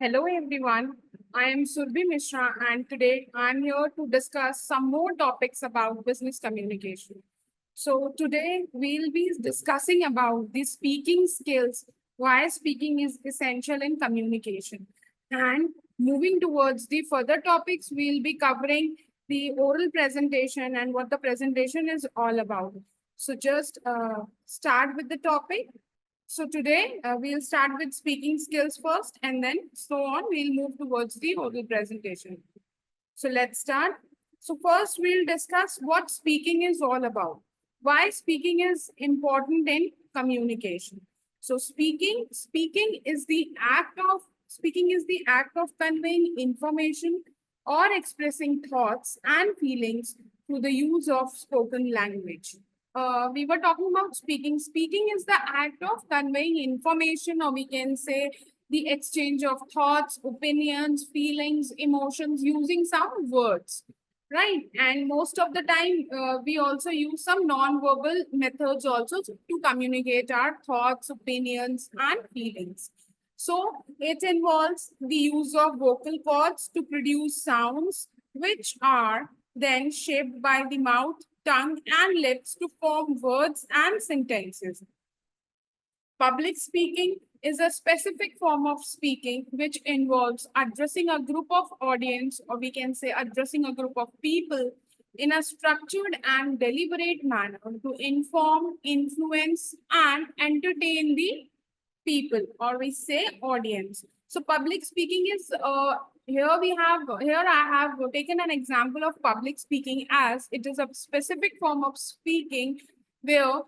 Hello everyone, I am Surbhi Mishra and today I am here to discuss some more topics about business communication. So today we'll be discussing about the speaking skills, why speaking is essential in communication. And moving towards the further topics, we'll be covering the oral presentation and what the presentation is all about. So just start with the topic. So today we'll start with speaking skills first and then so on we'll move towards the oral presentation. So let's start. So first we'll discuss what speaking is all about. Why speaking is important in communication. So speaking is the act of conveying information or expressing thoughts and feelings through the use of spoken language. We were talking about speaking. Speaking is the act of conveying information, or we can say the exchange of thoughts, opinions, feelings, emotions using some words, right? And most of the time, we also use some non-verbal methods also to communicate our thoughts, opinions, and feelings. So it involves the use of vocal cords to produce sounds, which are then shaped by the mouth, tongue, and lips to form words and sentences. Public speaking is a specific form of speaking which involves addressing a group of audience, or we can say addressing a group of people in a structured and deliberate manner to inform, influence, and entertain the people, or we say audience. So public speaking is here I have taken an example of public speaking as it is a specific form of speaking where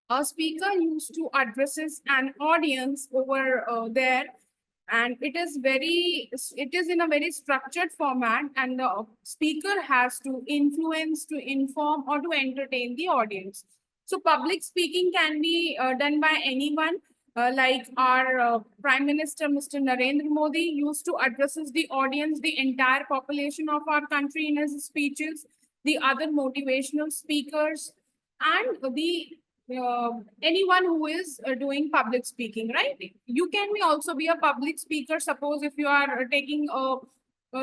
a speaker used to addresses an audience over there, and it is in a very structured format, and the speaker has to influence, to inform, or to entertain the audience. So public speaking can be done by anyone, like our Prime Minister, Mr. Narendra Modi, used to addresses the audience, the entire population of our country in his speeches, the other motivational speakers, and the anyone who is doing public speaking, right? You can be also be a public speaker. Suppose if you are taking a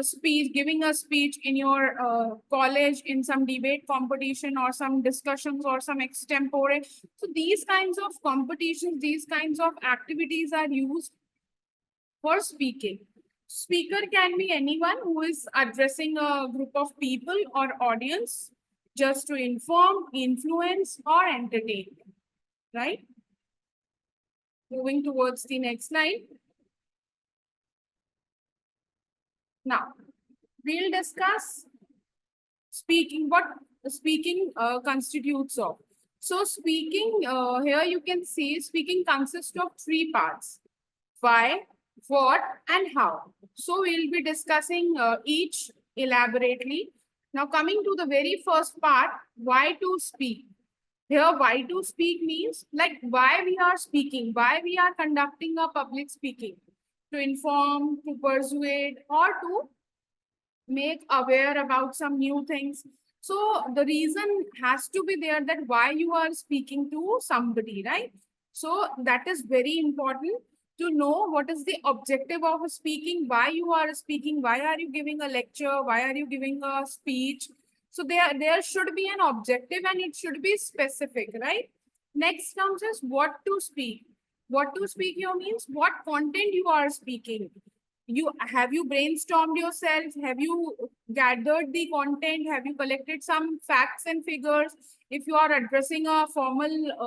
speech, giving a speech in your college in some debate competition or some discussions or some extempore. So these kinds of competitions, these kinds of activities are used for speaking. Speaker can be anyone who is addressing a group of people or audience just to inform, influence, or entertain, right? Moving towards the next slide. Now, we'll discuss speaking, what speaking constitutes of. So speaking, here you can see speaking consists of three parts: why, what, and how. So we'll be discussing each elaborately. Now coming to the very first part, why to speak. Here, why to speak means like why we are speaking, why we are conducting a public speaking: to inform, to persuade, or to make aware about some new things. So the reason has to be there that why you are speaking to somebody, right? So that is very important to know what is the objective of speaking, why you are speaking, why are you giving a lecture, why are you giving a speech. So there should be an objective and it should be specific, right? Next comes is what to speak. What to speak here means what content you are speaking. You brainstormed yourself, have you gathered the content, have you collected some facts and figures? If you are addressing a formal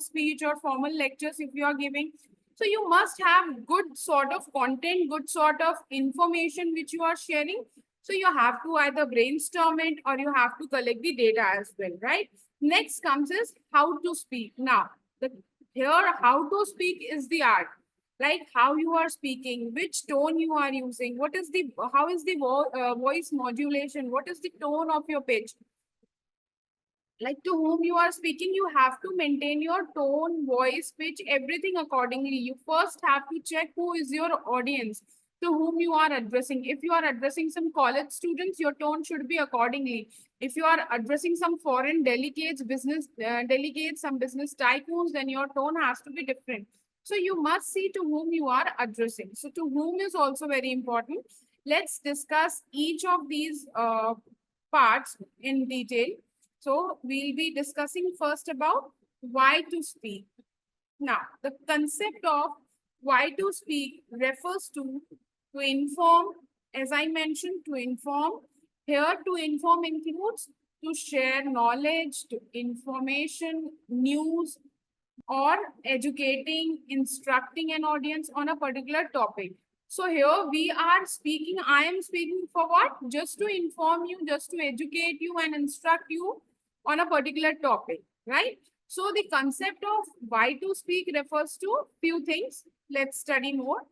speech or formal lectures, if you are giving, so you must have good sort of content, good sort of information which you are sharing. So you have to either brainstorm it or you have to collect the data as well, right? Next comes is how to speak. Now here how to speak is the art, like how you are speaking, which tone you are using, what is the how is the voice modulation, what is the tone of your pitch, like to whom you are speaking. You have to maintain your tone, voice, pitch, everything accordingly. You first have to check who is your audience, to whom you are addressing. If you are addressing some college students, your tone should be accordingly. If you are addressing some foreign delegates, business delegates, some business tycoons, then your tone has to be different. So you must see to whom you are addressing. So to whom is also very important. Let's discuss each of these parts in detail. So we'll be discussing first about why to speak. Now, the concept of why to speak refers to inform, as I mentioned, to inform. Here to inform includes to share knowledge, to information, news, or educating, instructing an audience on a particular topic. So here we are speaking, I am speaking for what? Just to inform you, just to educate you and instruct you on a particular topic, right? So the concept of why to speak refers to few things. Let's study more.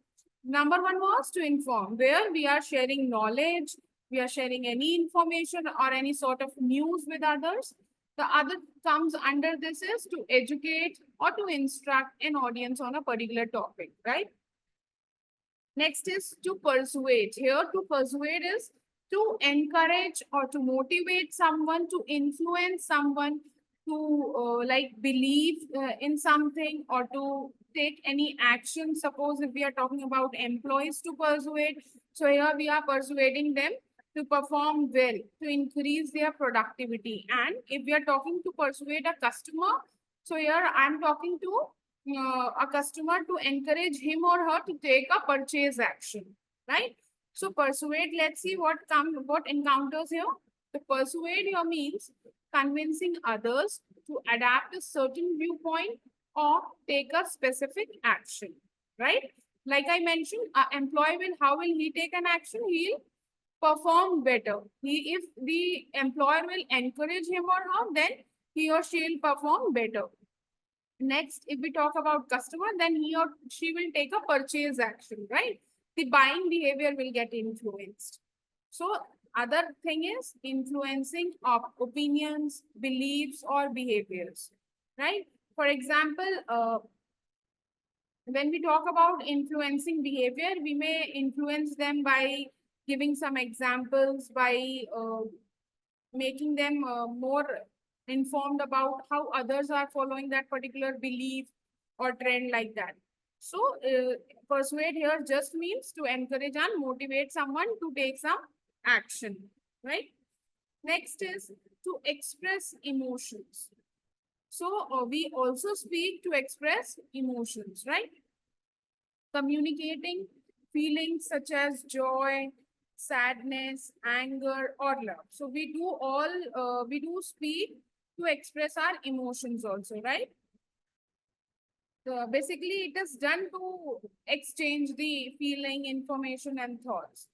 Number one was to inform, where we are sharing knowledge, we are sharing any information or any sort of news with others. The other comes under this is to educate or to instruct an audience on a particular topic, right? Next is to persuade. Here to persuade is to encourage or to motivate someone, to influence someone to like believe in something or to take any action. Suppose if we are talking about employees to persuade, so here we are persuading them to perform well, to increase their productivity. And if we are talking to persuade a customer, so here I'm talking to a customer to encourage him or her to take a purchase action, right? So persuade, let's see what encounters here. To persuade here means convincing others to adapt a certain viewpoint or take a specific action, right? Like I mentioned, an employee will, how will he take an action? He'll perform better. If the employer will encourage him or her, then he or she will perform better. Next, if we talk about customer, then he or she will take a purchase action, right? The buying behavior will get influenced. So other thing is influencing of opinions, beliefs, or behaviors, right? For example, when we talk about influencing behavior, we may influence them by giving some examples, by making them more informed about how others are following that particular belief or trend like that. So persuade here just means to encourage and motivate someone to take some action, right? Next is to express emotions. So we also speak to express emotions, right? Communicating feelings such as joy, sadness, anger, or love. So we do speak to express our emotions also, right? Basically, it is done to exchange the feeling, information, and thoughts.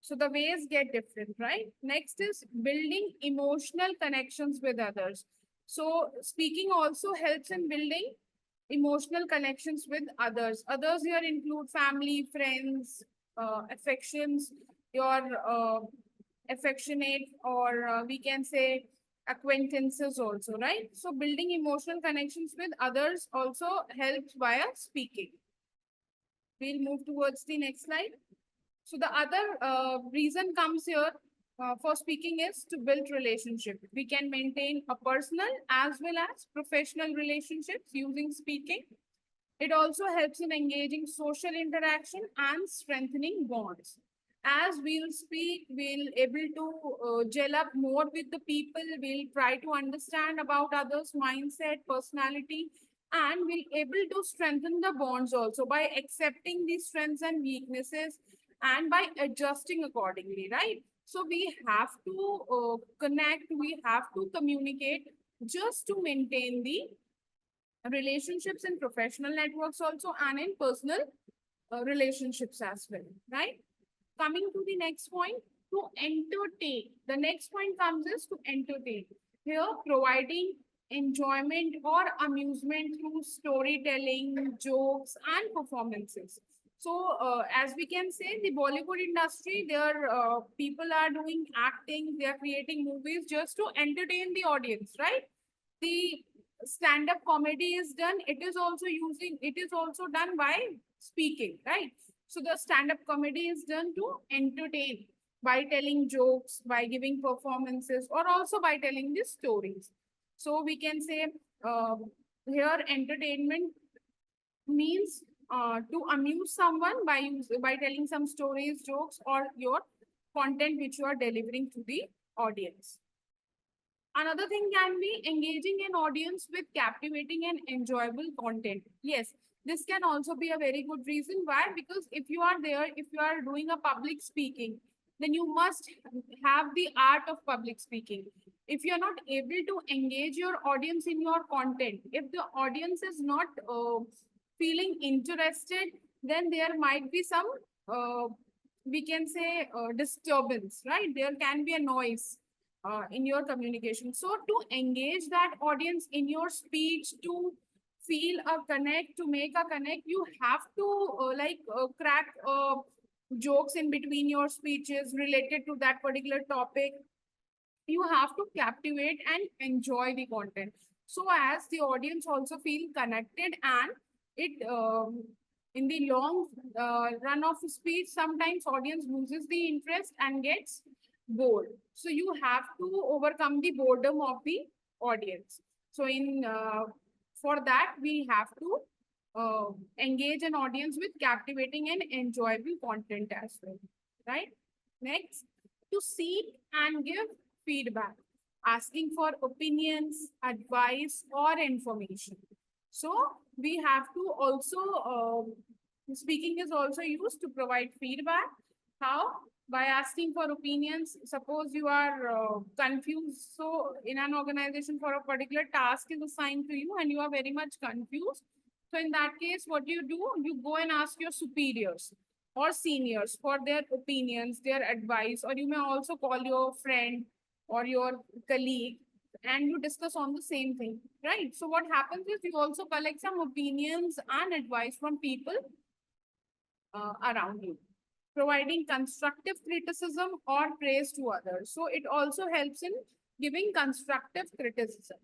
So the ways get different, right? Next is building emotional connections with others. So speaking also helps in building emotional connections with others. Others here include family, friends, affections, your affectionate, or we can say acquaintances also, right? So building emotional connections with others also helps via speaking. We'll move towards the next slide. So the other reason comes here for speaking is to build relationship. We can maintain a personal as well as professional relationships using speaking. It also helps in engaging social interaction and strengthening bonds. As we'll speak, we'll able to gel up more with the people. We'll try to understand about others' mindset, personality, and we'll able to strengthen the bonds also by accepting the strengths and weaknesses and by adjusting accordingly, right? So we have to connect, we have to communicate just to maintain the relationships in professional networks also and in personal relationships as well, right? Coming to the next point, to entertain. The next point comes is to entertain. Here, providing enjoyment or amusement through storytelling, jokes, and performances. So, as we can say, the Bollywood industry, their people are doing acting, they are creating movies just to entertain the audience, right? The stand-up comedy is done, it is also done by speaking, right? So the stand-up comedy is done to entertain by telling jokes, by giving performances, or also by telling the stories. So we can say here entertainment means to amuse someone by telling some stories, jokes, or your content which you are delivering to the audience. Another thing can be engaging an audience with captivating and enjoyable content. Yes, this can also be a very good reason. Why? Because if you are there, if you are doing a public speaking, then you must have the art of public speaking. If you're not able to engage your audience in your content, if the audience is not feeling interested, then there might be some, we can say, disturbance, right? There can be a noise in your communication. So to engage that audience in your speech, to feel a connect, to make a connect, you have to crack jokes in between your speeches related to that particular topic. You have to captivate and enjoy the content so as the audience also feel connected, and it in the long run of speech, sometimes audience loses the interest and gets bored. So you have to overcome the boredom of the audience. So in for that we have to engage an audience with captivating and enjoyable content as well, right? Next, to seek and give feedback, asking for opinions, advice, or information. So we have to also, speaking is also used to provide feedback. How? By asking for opinions. Suppose you are confused. So in an organization for a particular task is assigned to you and you are very much confused. So in that case, what do? You go and ask your superiors or seniors for their opinions, their advice, or you may also call your friend or your colleague and you discuss on the same thing, right? So what happens is you also collect some opinions and advice from people around you, providing constructive criticism or praise to others. So it also helps in giving constructive criticism.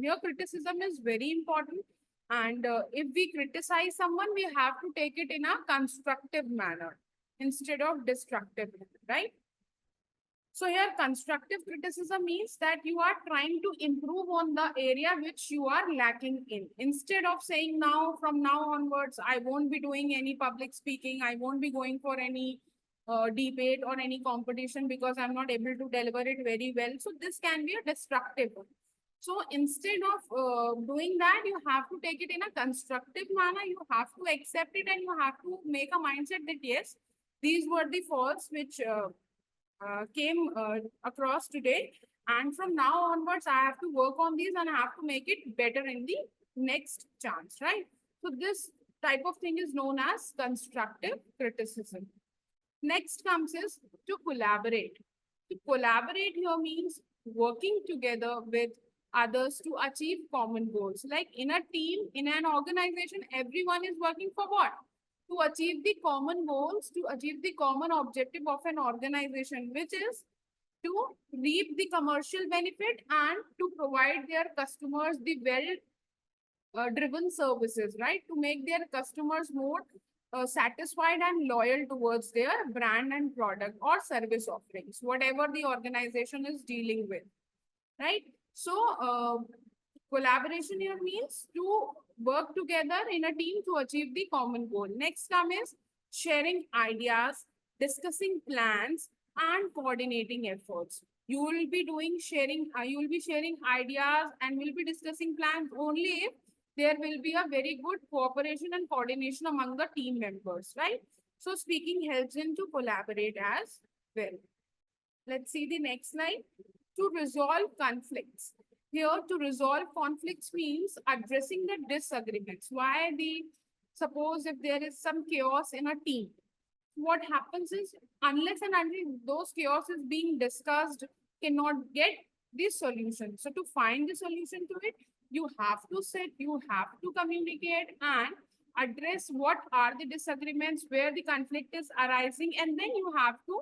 Your criticism is very important. And if we criticize someone, we have to take it in a constructive manner instead of destructive, right? So here constructive criticism means that you are trying to improve on the area which you are lacking in. Instead of saying now, from now onwards, I won't be doing any public speaking, I won't be going for any debate or any competition because I'm not able to deliver it very well. So this can be a destructive one. So instead of doing that, you have to take it in a constructive manner. You have to accept it and you have to make a mindset that yes, these were the faults which came across today. And from now onwards, I have to work on these and I have to make it better in the next chance, right? So this type of thing is known as constructive criticism. Next comes is to collaborate. To collaborate here means working together with others to achieve common goals. Like in a team, in an organization, everyone is working for what? To achieve the common goals, to achieve the common objective of an organization, which is to reap the commercial benefit and to provide their customers the well driven services, right? To make their customers more satisfied and loyal towards their brand and product or service offerings, whatever the organization is dealing with, right? So, collaboration here means to work together in a team to achieve the common goal. Next term is sharing ideas, discussing plans, and coordinating efforts. You will be doing sharing, you will be sharing ideas and will be discussing plans only if there will be a very good cooperation and coordination among the team members, right? So speaking helps in to collaborate as well. Let's see the next slide. To resolve conflicts. Here, to resolve conflicts means addressing the disagreements. Why the, suppose if there is some chaos in a team, what happens is unless and until those chaos is being discussed, cannot get the solution. So to find the solution to it, you have to sit, you have to communicate and address what are the disagreements, where the conflict is arising, and then you have to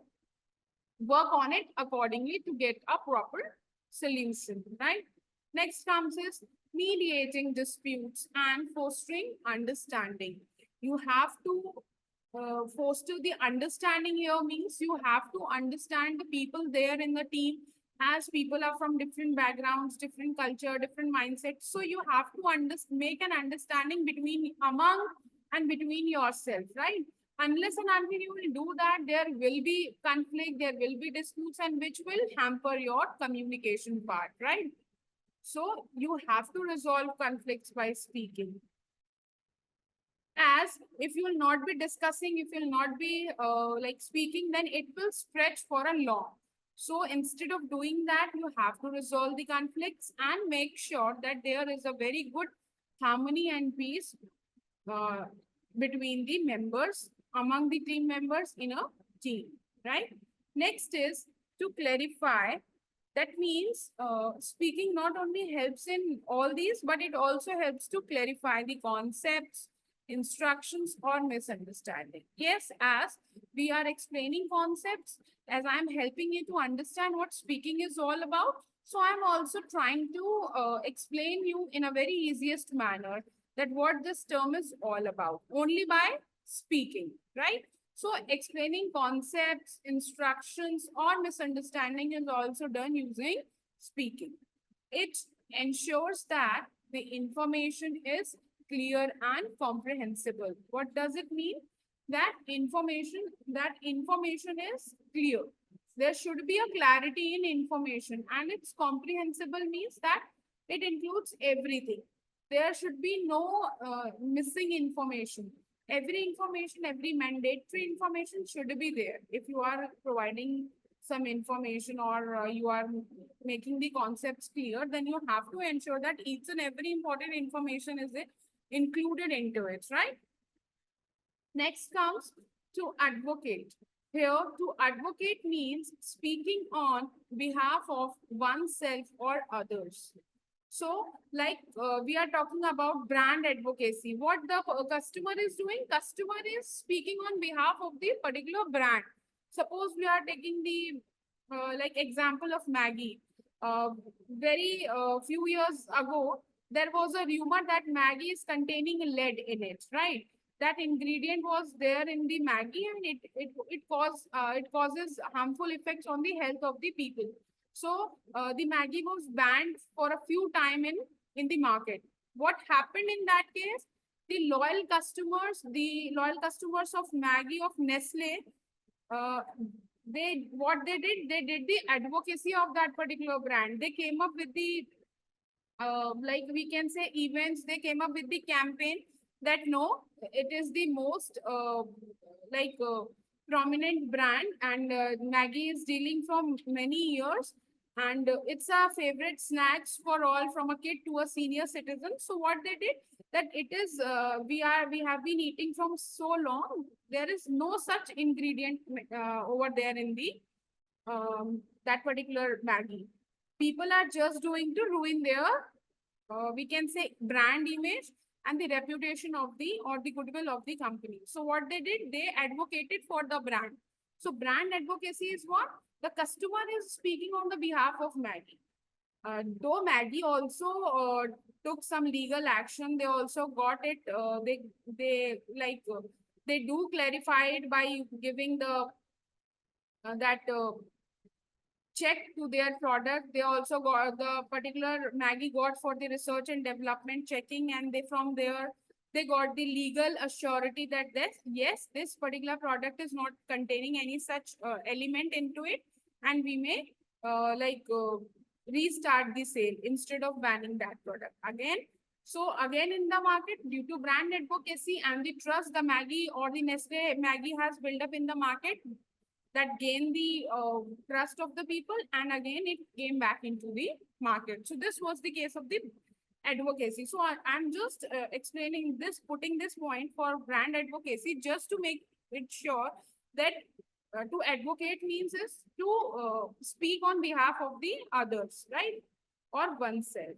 work on it accordingly to get a proper solution, right? Next comes is mediating disputes and fostering understanding. You have to foster the understanding here means you have to understand the people there in the team. as people are from different backgrounds, different culture, different mindsets. So you have to make an understanding between among and between yourself, right? Unless and until you will do that, there will be conflict, there will be disputes, and which will hamper your communication part, right? So you have to resolve conflicts by speaking. As if you will not be discussing, if you will not be like speaking, then it will stretch for a long. So instead of doing that, you have to resolve the conflicts and make sure that there is a very good harmony and peace uh, between the members, among the team members in a team, right? Next is to clarify. That means speaking not only helps in all these, but it also helps to clarify the concepts, instructions, or misunderstanding. Yes, as we are explaining concepts, as I'm helping you to understand what speaking is all about, so I'm also trying to explain you in a very easiest manner that what this term is all about, only by speaking, right? So explaining concepts, instructions, or misunderstanding is also done using speaking. It ensures that the information is clear and comprehensible. What does it mean? That information is clear. There should be a clarity in information, and it's comprehensible means that it includes everything. There should be no missing information. Every information, every mandatory information should be there. If you are providing some information or you are making the concepts clear, then you have to ensure that each and every important information is included into it, right? Next comes to advocate. Here, to advocate means speaking on behalf of oneself or others. So, like we are talking about brand advocacy. What the customer is doing? Customer is speaking on behalf of the particular brand. Suppose we are taking the like example of Maggie. Very few years ago, there was a rumor that Maggie is containing lead in it, right? That ingredient was there in the Maggie, and it causes harmful effects on the health of the people. So the Maggie was banned for a few time in the market. What happened in that case? The loyal customers of Maggie of Nestle, uh, they did the advocacy of that particular brand. They came up with the like we can say events. They came up with the campaign that no, it is the most like prominent brand, and Maggie is dealing from many years, and it's a favorite snacks for all from a kid to a senior citizen. So what they did, that it is we have been eating from so long, there is no such ingredient over there in the that particular Maggie. People are just doing to ruin their we can say brand image and the reputation of the or the goodwill of the company. So what they did, they advocated for the brand. So brand advocacy is what? The customer is speaking on the behalf of Maggie. Though Maggie also took some legal action, they also got it. They like they do clarify it by giving the that check to their product. They also got the particular Maggie got for the research and development checking, and they from there they got the legal assurity that yes, this particular product is not containing any such element into it, and we may restart the sale instead of banning that product again. So again in the market, due to brand advocacy and the trust the Maggie or the Nestle Maggie has built up in the market, that gained the trust of the people, and again it came back into the market. So this was the case of the advocacy. So I'm just explaining this, putting this point for brand advocacy just to make it sure that to advocate means is to speak on behalf of the others, right? Or oneself.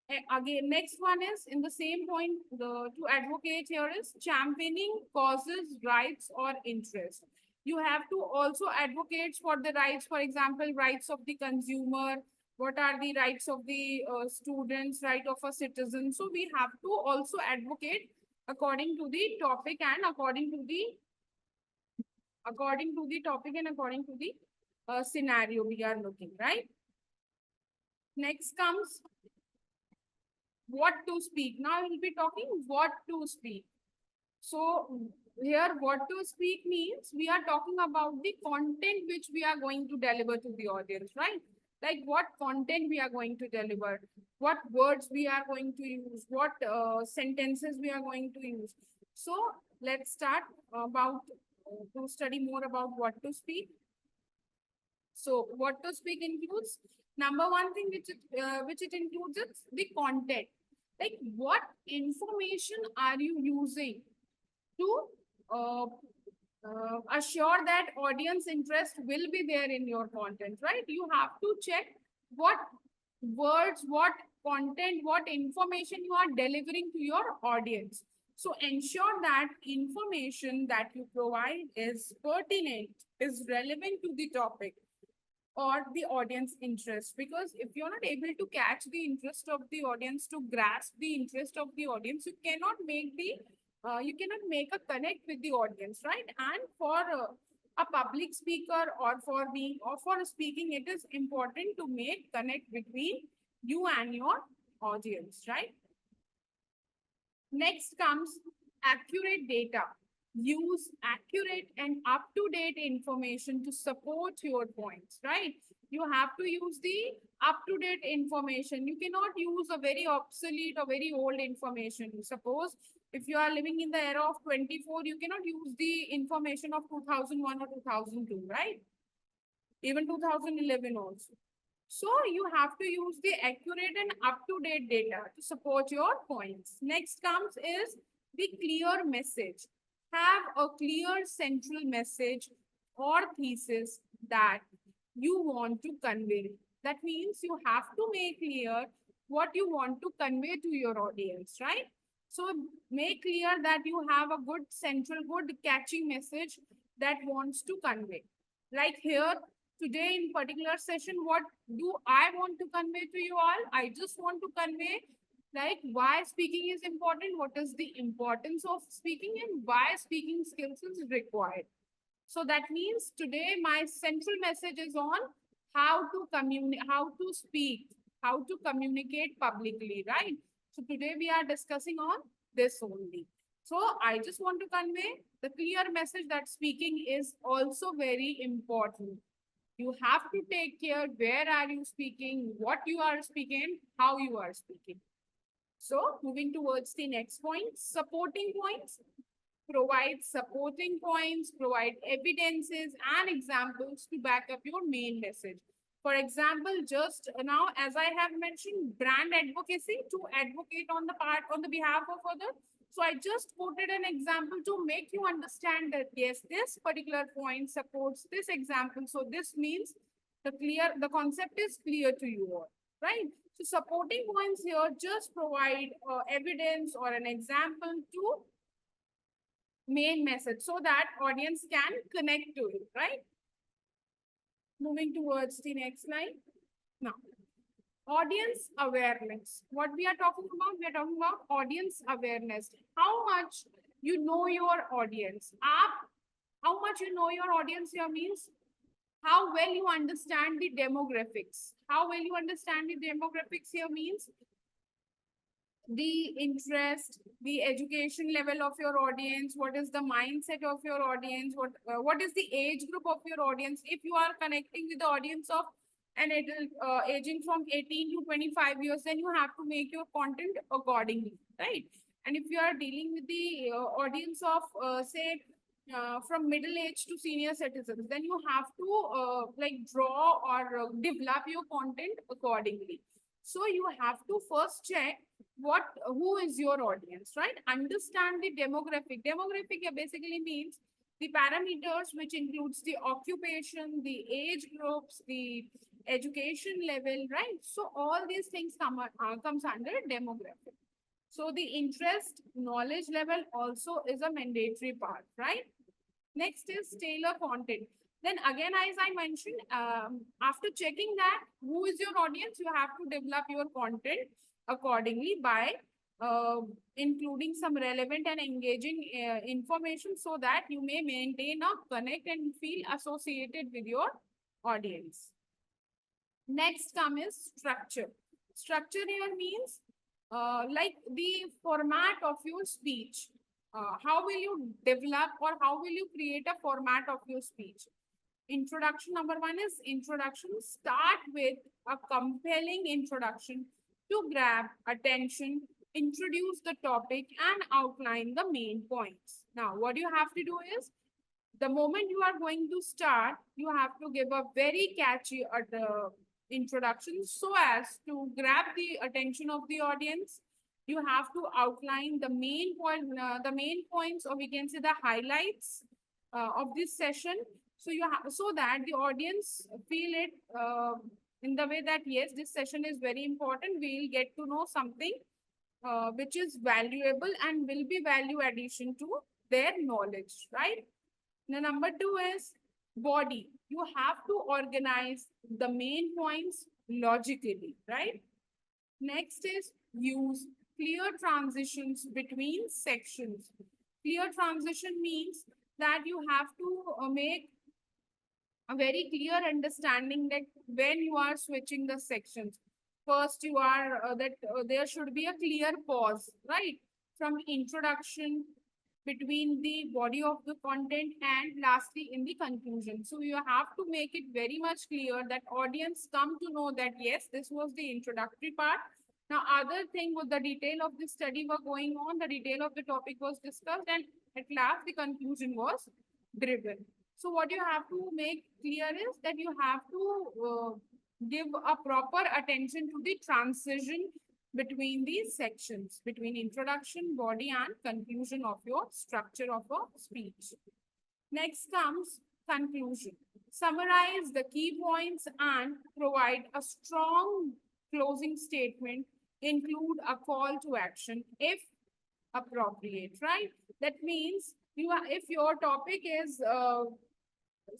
Again, next one is in the same point, to advocate here is championing causes, rights, or interests. You have to also advocate for the rights, for example, rights of the consumer, what are the rights of the students, right of a citizen. So we have to also advocate according to the topic and according to the topic and according to the scenario we are looking, right? Next comes what to speak. Now we'll be talking what to speak. So here what to speak means we are talking about the content which we are going to deliver to the audience, right? Like what content we are going to deliver, what words we are going to use, what sentences we are going to use. So let's start about to study more about what to speak. So what to speak includes number one thing which it includes is the content. Like what information are you using to assure that audience interest will be there in your content, right? You have to check what words, what content, what information you are delivering to your audience. So ensure that information that you provide is pertinent, is relevant to the topic or the audience interest, because if you're not able to catch the interest of the audience, to grasp the interest of the audience, you cannot make a connect with the audience, right? And for a public speaker or for being or for speaking, it is important to make connect between you and your audience, right? Next comes accurate data. Use accurate and up-to-date information to support your points, right? You have to use the up-to-date information. You cannot use a very obsolete or very old information. Suppose if you are living in the era of 24, you cannot use the information of 2001 or 2002, right? Even 2011 also. So you have to use the accurate and up-to-date data to support your points. Next comes is the clear message. Have a clear central message or thesis that you want to convey. That means you have to make clear what you want to convey to your audience, right? So make clear that you have a good central, good catchy message that wants to convey. Like here, today in particular session, what do I want to convey to you all? I just want to convey like why speaking is important, what is the importance of speaking, and why speaking skills is required. So that means today my central message is on how to communicate, how to speak, how to communicate publicly, right? So today we are discussing on this only. So I just want to convey the clear message that speaking is also very important. You have to take care where are you speaking, what you are speaking, how you are speaking. So moving towards the next point, supporting points. Provide supporting points, provide evidences and examples to back up your main message. For example, just now, as I have mentioned, brand advocacy to advocate on the behalf of others. So I just quoted an example to make you understand that yes, this particular point supports this example. So this means the concept is clear to you all, right? So supporting points here just provide evidence or an example to main message so that audience can connect to it, right? Moving towards the next slide. Now, audience awareness. What we are talking about? We are talking about audience awareness. How much you know your audience. How much you know your audience here means how well you understand the demographics. How well you understand the demographics here means the interest, the education level of your audience, what is the mindset of your audience, what is the age group of your audience. If you are connecting with the audience of an adult aging from 18 to 25 years, then you have to make your content accordingly, right? And if you are dealing with the audience of say from middle age to senior citizens, then you have to like draw or develop your content accordingly. So you have to first check who is your audience, right? Understand the demographic. Demographic basically means the parameters which includes the occupation, the age groups, the education level, right? So all these things comes under demographic. So the interest, knowledge level also is a mandatory part, right? Next is tailor content. Then again, as I mentioned, after checking that who is your audience, you have to develop your content accordingly by including some relevant and engaging information so that you may maintain a connect and feel associated with your audience. Next come is structure. Structure here means like the format of your speech. How will you develop or how will you create a format of your speech? Introduction number one is introduction. Start with a compelling introduction to grab attention, introduce the topic, and outline the main points. Now, what you have to do is the moment you are going to start, you have to give a very catchy introduction so as to grab the attention of the audience. You have to outline the main points, or we can say the highlights of this session. So so that the audience feel it in the way that yes, this session is very important. We'll get to know something which is valuable and will be value addition to their knowledge, right? Now, number two is body. You have to organize the main points logically, right? Next is use clear transitions between sections. Clear transition means that you have to make a very clear understanding that when you are switching the sections, first you are there should be a clear pause, right? From introduction, between the body of the content, and lastly in the conclusion. So you have to make it very much clear that audience come to know that yes, this was the introductory part. Now other thing with the detail of the study were going on, the detail of the topic was discussed, and at last the conclusion was driven. So what you have to make clear is that you have to give a proper attention to the transition between these sections, between introduction, body, and conclusion of your structure of a speech. Next comes conclusion. Summarize the key points and provide a strong closing statement. Include a call to action if appropriate, right? That means if your topic is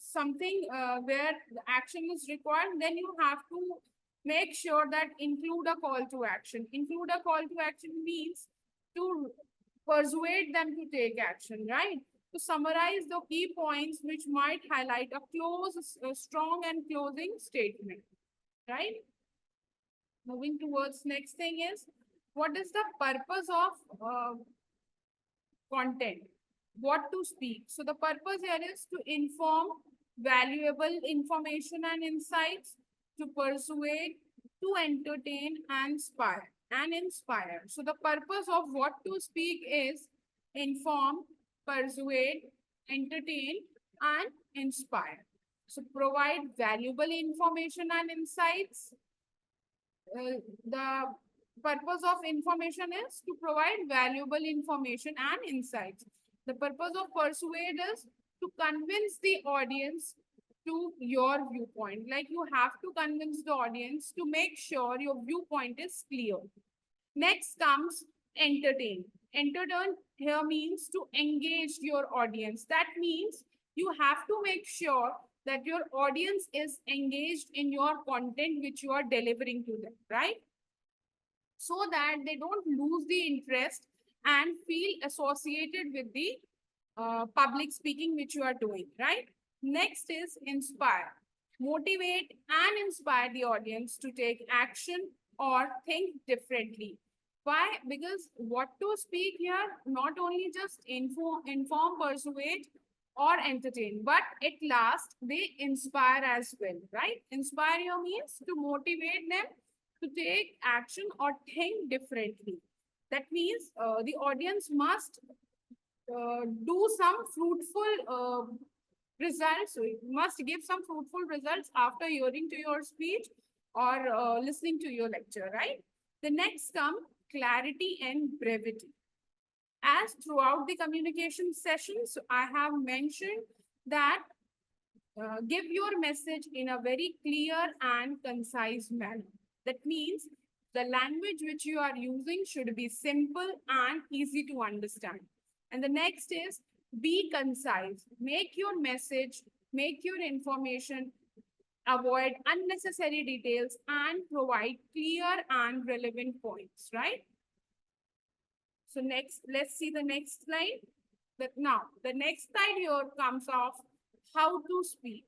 something where the action is required, then you have to make sure that include a call to action. Include a call to action means to persuade them to take action, right? To summarize the key points which might highlight a strong and closing statement, right? Moving towards next thing is, what is the purpose of content? What to speak? So the purpose here is to inform valuable information and insights, to persuade, to entertain, and inspire. So the purpose of what to speak is inform, persuade, entertain, and inspire. So provide valuable information and insights. The purpose of information is to provide valuable information and insights. The purpose of persuade is to convince the audience to your viewpoint. Like you have to convince the audience to make sure your viewpoint is clear. Next comes entertain. Entertain here means to engage your audience. That means you have to make sure that your audience is engaged in your content which you are delivering to them, right? So that they don't lose the interest and feel associated with the public speaking which you are doing, right? Next is inspire. Motivate and inspire the audience to take action or think differently. Why? Because what to speak here, not only just inform, persuade, or entertain, but at last they inspire as well, right? Inspire here means to motivate them to take action or think differently. That means the audience must do some fruitful results. So you must give some fruitful results after hearing to your speech or listening to your lecture, right? The next come clarity and brevity. As throughout the communication sessions, I have mentioned that give your message in a very clear and concise manner. That means the language which you are using should be simple and easy to understand. And the next is be concise. Make your message, make your information, avoid unnecessary details, and provide clear and relevant points, right? So next, let's see the next slide. Now, the next slide here comes off how to speak.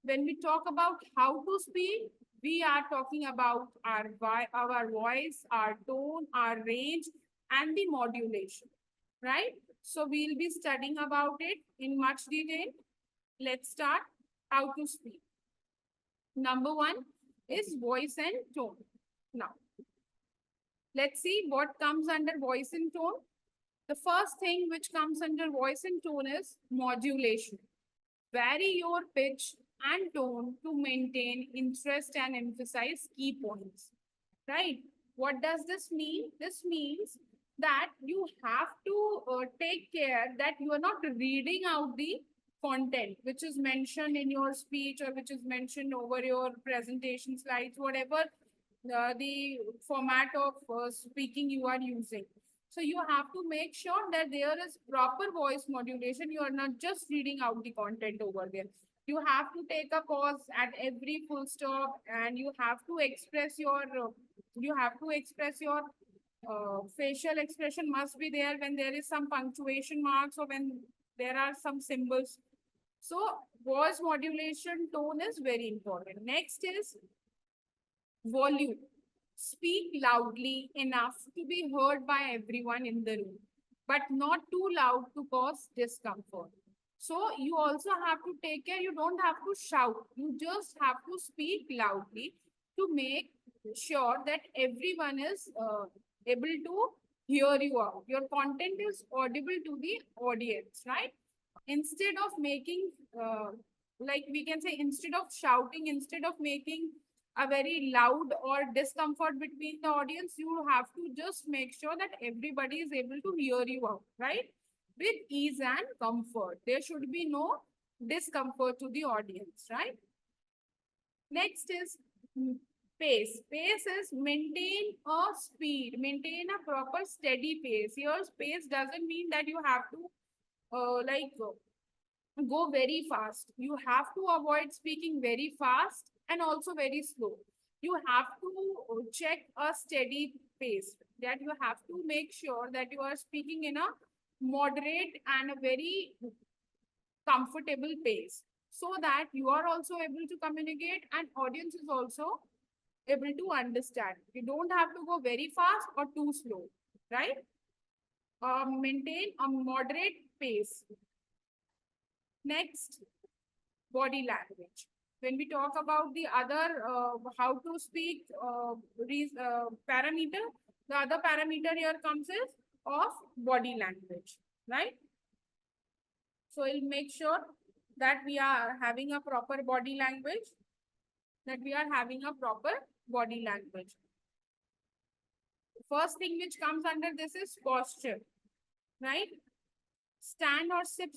When we talk about how to speak, We are talking about our voice, our tone, our range, and the modulation, right? So we'll be studying about it in much detail. Let's start how to speak. Number one is voice and tone. Now, let's see what comes under voice and tone. The first thing which comes under voice and tone is modulation. Vary your pitch and tone to maintain interest and emphasize key points, right? What does this mean? This means that you have to take care that you are not reading out the content which is mentioned in your speech or which is mentioned over your presentation slides, whatever the format of speaking you are using. So you have to make sure that there is proper voice modulation. You are not just reading out the content over there. You have to take a pause at every full stop, and you have to express your facial expression must be there when there is some punctuation marks or when there are some symbols. So voice modulation tone is very important. Next is volume. Speak loudly enough to be heard by everyone in the room, but not too loud to cause discomfort. So you also have to take care. You don't have to shout. You just have to speak loudly to make sure that everyone is able to hear you out. Your content is audible to the audience, right? Instead of making, like we can say, instead of shouting, instead of making a very loud or discomfort between the audience, you have to just make sure that everybody is able to hear you out, right? With ease and comfort. There should be no discomfort to the audience, right? Next is pace. Pace is maintain a speed, maintain a proper steady pace. Your pace doesn't mean that you have to go very fast. You have to avoid speaking very fast and also very slow. You have to check a steady pace, that you have to make sure that you are speaking in a moderate and a very comfortable pace, so that you are also able to communicate and audience is also able to understand. You don't have to go very fast or too slow, right? Maintain a moderate pace. Next, body language. When we talk about the other how to speak parameter, the other parameter here comes is of body language, right? So we'll make sure that we are having a proper body language, First thing which comes under this is posture, right? Stand or sit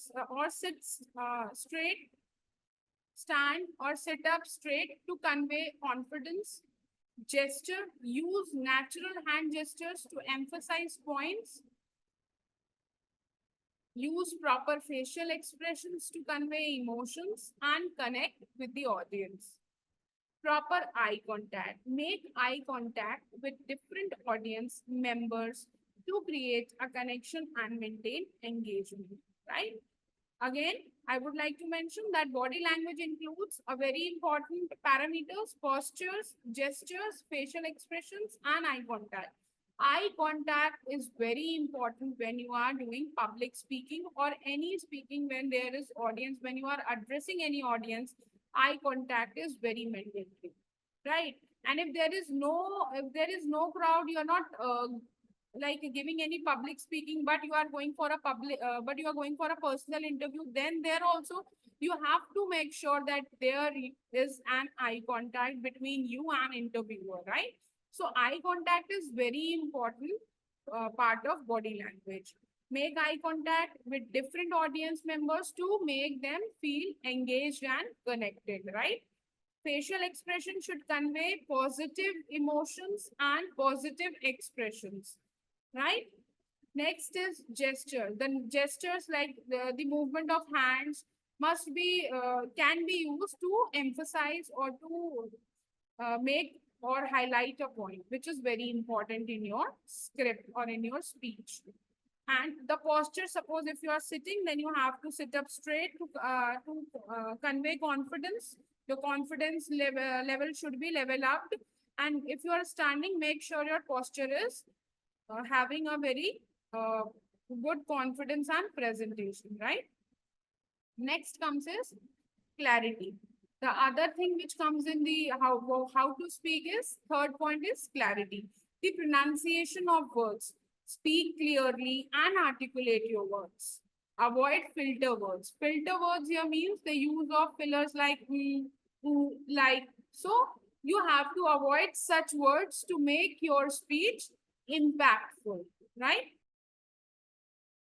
straight. Stand or sit up straight to convey confidence. Gesture. Use natural hand gestures to emphasize points. Use proper facial expressions to convey emotions and connect with the audience. Proper eye contact. Make eye contact with different audience members to create a connection and maintain engagement, right? Again, I would like to mention that body language includes a very important parameters: postures, gestures, facial expressions, and eye contact. Eye contact is very important when you are doing public speaking or any speaking when there is audience, when you are addressing any audience, eye contact is very mandatory, right? And if there is no crowd, you are not like giving any public speaking, but you are going for a personal interview, then there also you have to make sure that there is an eye contact between you and interviewer, right? So eye contact is very important part of body language. Make eye contact with different audience members to make them feel engaged and connected, right? Facial expression should convey positive emotions and positive expressions, right? Next is gesture. The gestures like the movement of hands must be can be used to emphasize or to make or highlight a point, which is very important in your script or in your speech. And the posture, suppose if you are sitting, then you have to sit up straight to convey confidence. Your confidence level should be level up. And if you are standing, make sure your posture is having a very good confidence and presentation, right? Next comes is clarity. The other thing which comes in the how to speak is third point is clarity. The pronunciation of words. Speak clearly and articulate your words. Avoid filter words. Filter words here means the use of fillers like like. So you have to avoid such words to make your speech impactful, right?